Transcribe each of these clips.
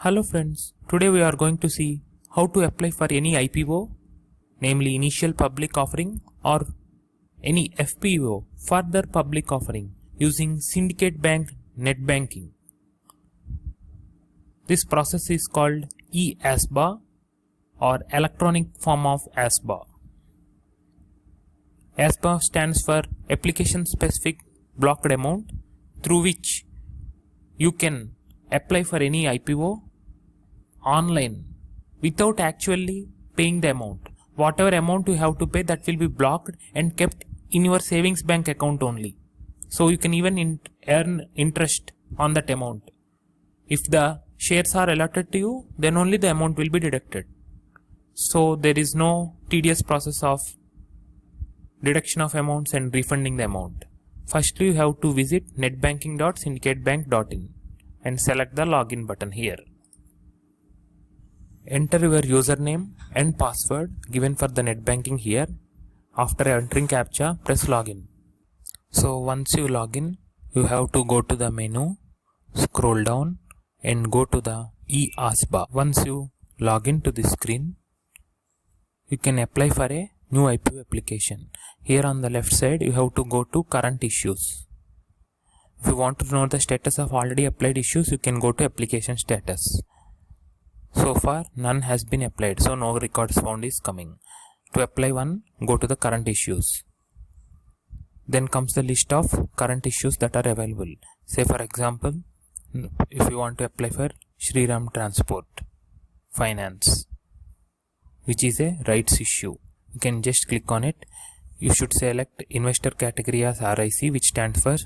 Hello friends, today we are going to see how to apply for any IPO, namely initial public offering, or any FPO, further public offering, using Syndicate Bank net banking. This process is called eASBA or electronic form of ASBA. ASBA stands for Application Specific Blocked Amount, through which you can apply for any IPO online without actually paying the amount. Whatever amount you have to pay, that will be blocked and kept in your savings bank account only. So you can even earn interest on that amount. If the shares are allotted to you, then only the amount will be deducted. So there is no tedious process of deduction of amounts and refunding the amount. Firstly, you have to visit netbanking.syndicatebank.in and select the login button here. Enter your username and password given for the net banking here. After entering CAPTCHA, press login. So once you log in, you have to go to the menu, scroll down and go to the eASBA. Once you log in to this screen, you can apply for a new IPO application. Here on the left side, you have to go to current issues. If you want to know the status of already applied issues, you can go to application status. So far none has been applied, so no records found is coming. To apply one, go to the current issues. Then comes the list of current issues that are available. Say for example, if you want to apply for Shriram Transport Finance, which is a rights issue, you can just click on it. You should select investor category as RIC, which stands for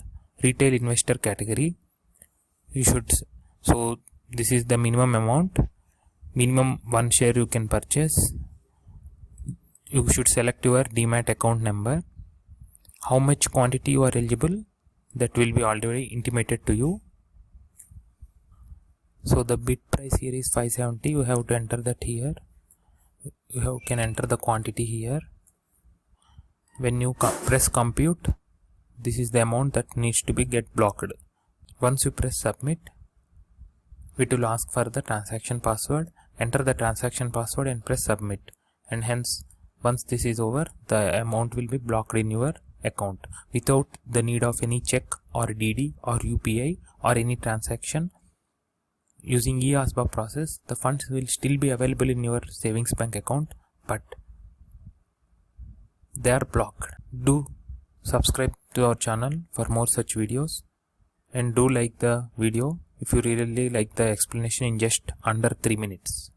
retail investor category. So this is the minimum amount. Minimum 1 share you can purchase. You should select your Demat account number. How much quantity you are eligible, that will be already intimated to you. So the bid price here is 570. You have to enter that here. You can enter the quantity here. When you press compute, this is the amount that needs to be get blocked. Once you press submit, it will ask for the transaction password. Enter the transaction password and press submit, and hence once this is over, the amount will be blocked in your account without the need of any check or DD or UPI or any transaction. Using eASBA process, the funds will still be available in your savings bank account, but they are blocked. Do subscribe to our channel for more such videos, and do like the video if you really like the explanation in just under 3 minutes.